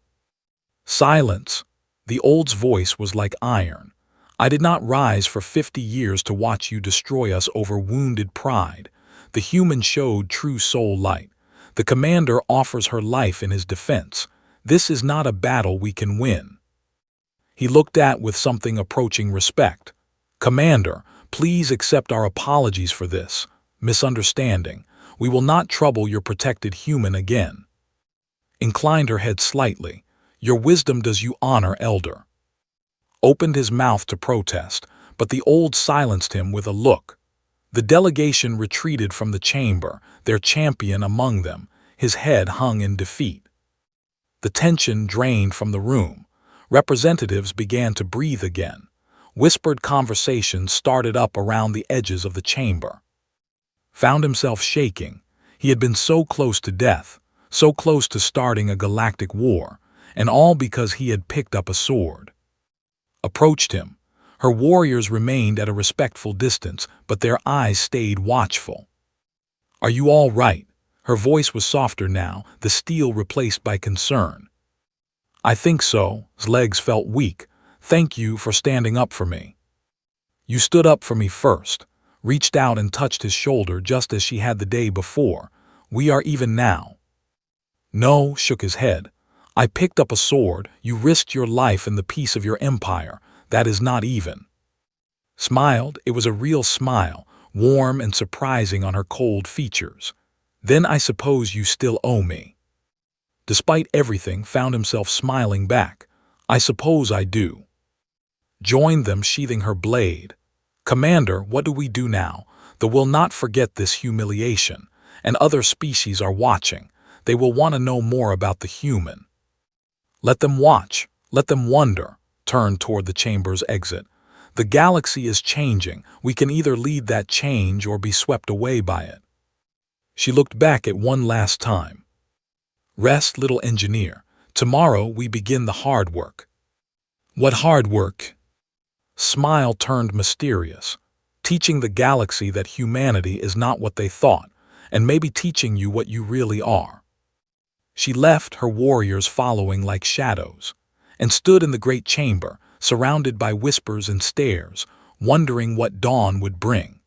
[SPEAKER 1] Silence. The old's voice was like iron. I did not rise for 50 years to watch you destroy us over wounded pride. The human showed true soul light. The commander offers her life in his defense. This is not a battle we can win. He looked at with something approaching respect. Commander, please accept our apologies for this misunderstanding. We will not trouble your protected human again. Inclined her head slightly. Your wisdom does you honor, Elder. Opened his mouth to protest, but the old silenced him with a look. The delegation retreated from the chamber, their champion among them, his head hung in defeat. The tension drained from the room. Representatives began to breathe again. Whispered conversations started up around the edges of the chamber. Found himself shaking. He had been so close to death, so close to starting a galactic war, and all because he had picked up a sword. Approached him. Her warriors remained at a respectful distance, but their eyes stayed watchful. Are you all right? Her voice was softer now, the steel replaced by concern. I think so. His legs felt weak. Thank you for standing up for me. You stood up for me first. Reached out and touched his shoulder just as she had the day before. We are even now. No, shook his head. I picked up a sword. You risked your life in the peace of your empire. That is not even. Smiled. It was a real smile, warm and surprising on her cold features. Then I suppose you still owe me. Despite everything, found himself smiling back. I suppose I do. Joined them, sheathing her blade. Commander, what do we do now? The will not forget this humiliation, and other species are watching. They will want to know more about the human. Let them watch. Let them wonder. Turned toward the chamber's exit. The galaxy is changing. We can either lead that change or be swept away by it. She looked back at one last time. Rest, little engineer. Tomorrow we begin the hard work. What hard work? Smile turned mysterious. Teaching the galaxy that humanity is not what they thought, and maybe teaching you what you really are. She left, her warriors following like shadows, and stood in the great chamber, surrounded by whispers and stares, wondering what dawn would bring.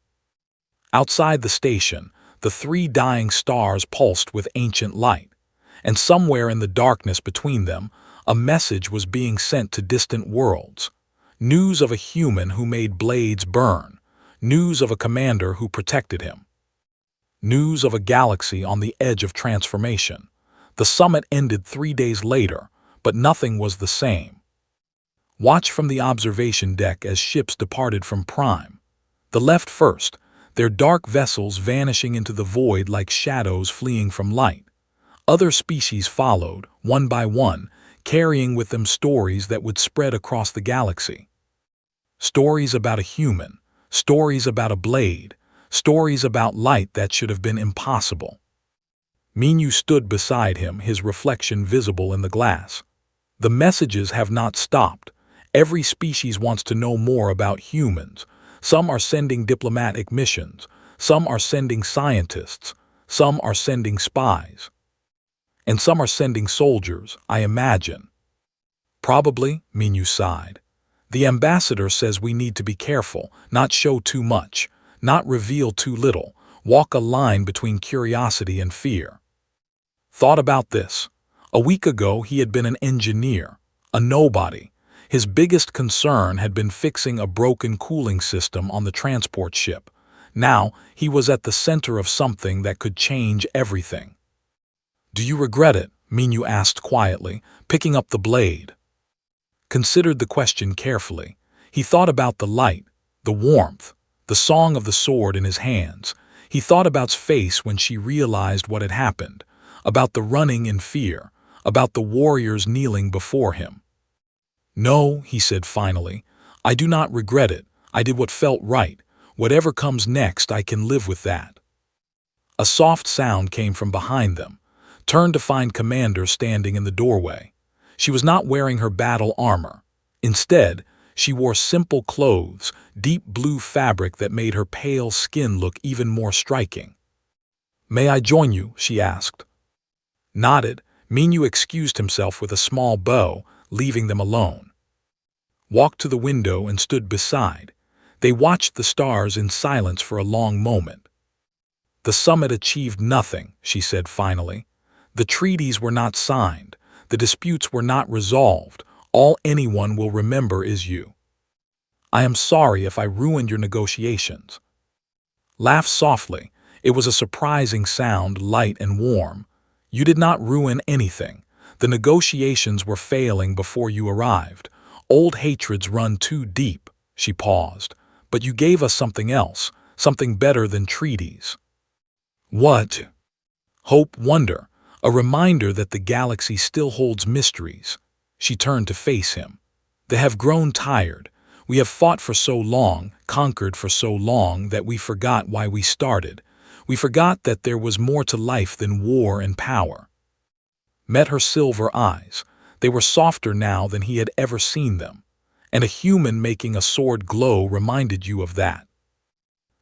[SPEAKER 1] Outside the station, the 3 dying stars pulsed with ancient light, and somewhere in the darkness between them, a message was being sent to distant worlds. News of a human who made blades burn. news of a commander who protected him, news of a galaxy on the edge of transformation. The summit ended 3 days later, but nothing was the same. Watch from the observation deck as ships departed from Prime. The left first, their dark vessels vanishing into the void like shadows fleeing from light. Other species followed, one by one, carrying with them stories that would spread across the galaxy. Stories about a human, stories about a blade, stories about light that should have been impossible. Minyu stood beside him, his reflection visible in the glass. The messages have not stopped. Every species wants to know more about humans. Some are sending diplomatic missions. Some are sending scientists. Some are sending spies. And some are sending soldiers, I imagine. Probably, Minyu sighed. The ambassador says we need to be careful, not show too much, not reveal too little, walk a line between curiosity and fear. Thought about this. A week ago he had been an engineer, a nobody. His biggest concern had been fixing a broken cooling system on the transport ship. Now he was at the center of something that could change everything. Do you regret it? Minyu asked quietly, picking up the blade. Considered the question carefully. He thought about the light, the warmth, the song of the sword in his hands. He thought about his face when she realized what had happened, about the running in fear, about the warriors kneeling before him. No, he said finally, I do not regret it. I did what felt right. Whatever comes next, I can live with that. A soft sound came from behind them. Turned to find Commander standing in the doorway. She was not wearing her battle armor. Instead, she wore simple clothes, deep blue fabric that made her pale skin look even more striking. May I join you? She asked. Nodded, Minyu excused himself with a small bow, leaving them alone. Walked to the window and stood beside. They watched the stars in silence for a long moment. The summit achieved nothing, she said finally. The treaties were not signed. The disputes were not resolved. All anyone will remember is you. I am sorry if I ruined your negotiations. Laughed softly. It was a surprising sound, light and warm. You did not ruin anything. The negotiations were failing before you arrived. Old hatreds run too deep. She paused. But you gave us something else, something better than treaties. What? Hope, wonder. A reminder that the galaxy still holds mysteries. She turned to face him. They have grown tired. We have fought for so long, conquered for so long, that we forgot why we started. We forgot that there was more to life than war and power. Met her silver eyes. They were softer now than he had ever seen them. And a human making a sword glow reminded you of that.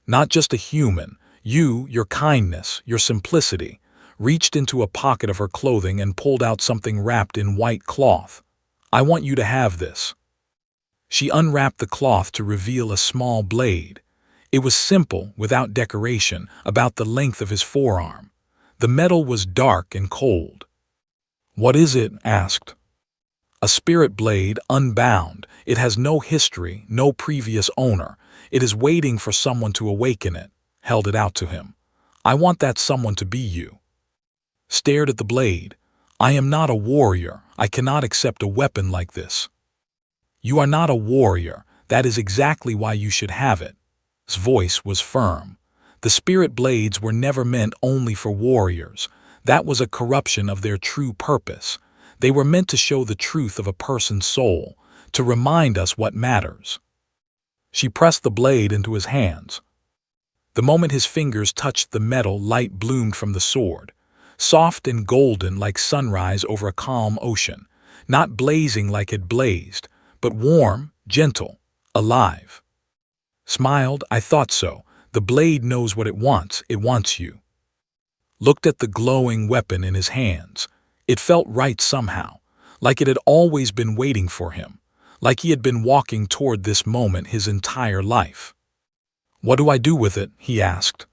[SPEAKER 1] Not just a human. You, your kindness, your simplicity, reached into a pocket of her clothing and pulled out something wrapped in white cloth. I want you to have this. She unwrapped the cloth to reveal a small blade. It was simple, without decoration, about the length of his forearm. The metal was dark and cold. What is it? Asked. A spirit blade, unbound. It has no history, no previous owner. It is waiting for someone to awaken it. Held it out to him. I want that someone to be you. Stared at the blade. I am not a warrior. I cannot accept a weapon like this. You are not a warrior. That is exactly why you should have it. His voice was firm. The spirit blades were never meant only for warriors. That was a corruption of their true purpose. They were meant to show the truth of a person's soul, to remind us what matters. She pressed the blade into his hands. The moment his fingers touched the metal, light bloomed from the sword. Soft and golden like sunrise over a calm ocean. Not blazing like it blazed, but warm, gentle, alive. Smiled. I thought so. The blade knows what it wants you. Looked at the glowing weapon in his hands. It felt right somehow, like it had always been waiting for him, like he had been walking toward this moment his entire life. What do I do with it? He asked.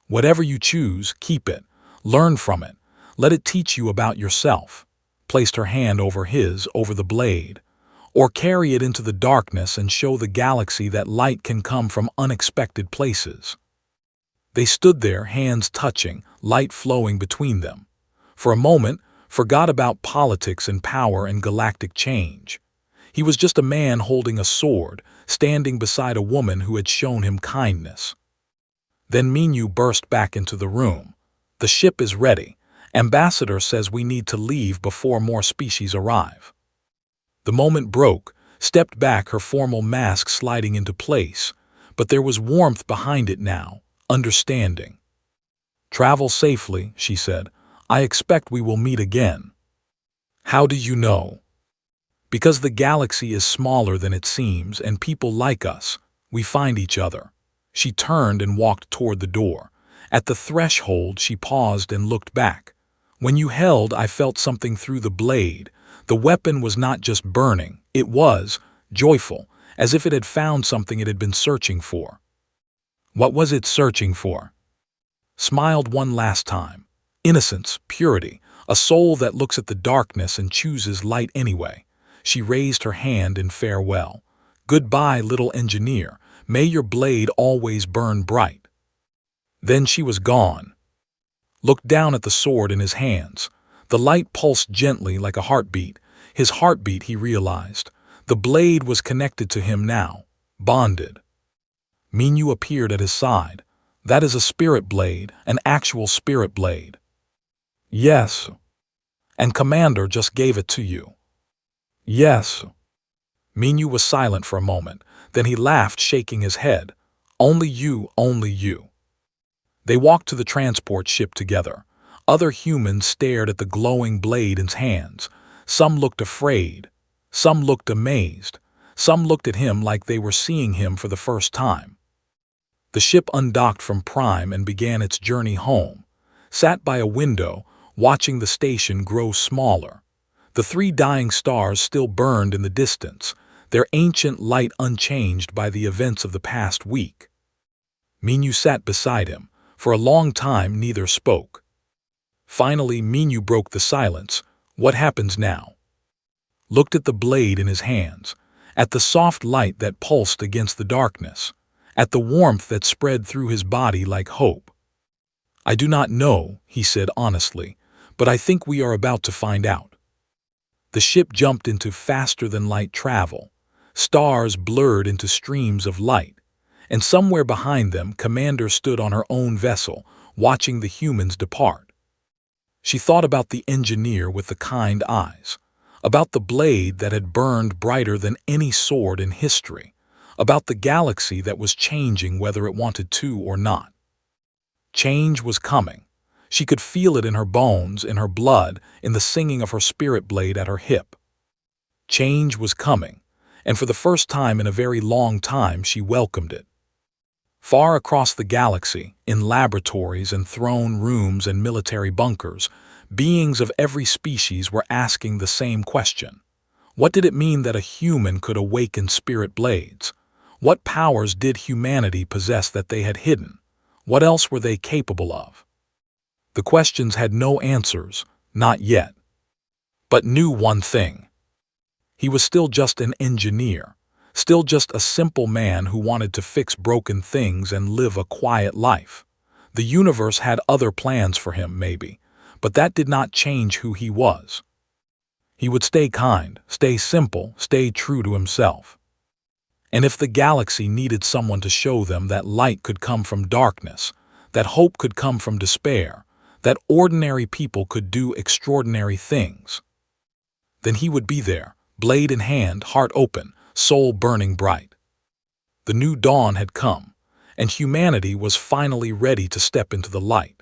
[SPEAKER 1] Whatever you choose, keep it. Learn from it. Let it teach you about yourself. Placed her hand over his, over the blade. or carry it into the darkness and show the galaxy that light can come from unexpected places. They stood there, hands touching, light flowing between them. For a moment, forgot about politics and power and galactic change. He was just a man holding a sword, standing beside a woman who had shown him kindness. Then Minyu burst back into the room. "The ship is ready. Ambassador says we need to leave before more species arrive." The moment broke, stepped back, her formal mask sliding into place, but there was warmth behind it now, understanding. "Travel safely," she said. "I expect we will meet again." "How do you know?" "Because the galaxy is smaller than it seems, and people like us, we find each other." She turned and walked toward the door. At the threshold, she paused and looked back. "When you held, I felt something through the blade. The weapon was not just burning, it was joyful, as if it had found something it had been searching for." "What was it searching for?" "Smiled one last time. Innocence, purity, a soul that looks at the darkness and chooses light anyway." She raised her hand in farewell. "Goodbye, little engineer. May your blade always burn bright." Then she was gone. Looked down at the sword in his hands. The light pulsed gently like a heartbeat. His heartbeat, he realized. The blade was connected to him now, bonded. Minyu appeared at his side. "That is a spirit blade, an actual spirit blade." "Yes." "And Commander just gave it to you." "Yes." Minyu was silent for a moment. Then he laughed, shaking his head. "Only you, only you." They walked to the transport ship together. Other humans stared at the glowing blade in his hands. Some looked afraid. Some looked amazed. Some looked at him like they were seeing him for the first time. The ship undocked from Prime and began its journey home. Sat by a window, watching the station grow smaller. The 3 dying stars still burned in the distance, their ancient light unchanged by the events of the past week. Minyu sat beside him. For a long time, neither spoke. Finally, Minyu broke the silence. "What happens now?" Looked at the blade in his hands, at the soft light that pulsed against the darkness, at the warmth that spread through his body like hope. "I do not know," he said honestly, "but I think we are about to find out." The ship jumped into faster-than-light travel. Stars blurred into streams of light. And somewhere behind them, Commander stood on her own vessel, watching the humans depart. She thought about the engineer with the kind eyes, about the blade that had burned brighter than any sword in history, about the galaxy that was changing whether it wanted to or not. Change was coming. She could feel it in her bones, in her blood, in the singing of her spirit blade at her hip. Change was coming, and for the first time in a very long time she welcomed it. Far across the galaxy, in laboratories and throne rooms and military bunkers, beings of every species were asking the same question. What did it mean that a human could awaken spirit blades? What powers did humanity possess that they had hidden? What else were they capable of? The questions had no answers, not yet. But knew one thing. He was still just an engineer. Still just a simple man who wanted to fix broken things and live a quiet life. The universe had other plans for him, maybe, but that did not change who he was. He would stay kind, stay simple, stay true to himself. And if the galaxy needed someone to show them that light could come from darkness, that hope could come from despair, that ordinary people could do extraordinary things, then he would be there, blade in hand, heart open, soul burning bright. The new dawn had come, and humanity was finally ready to step into the light.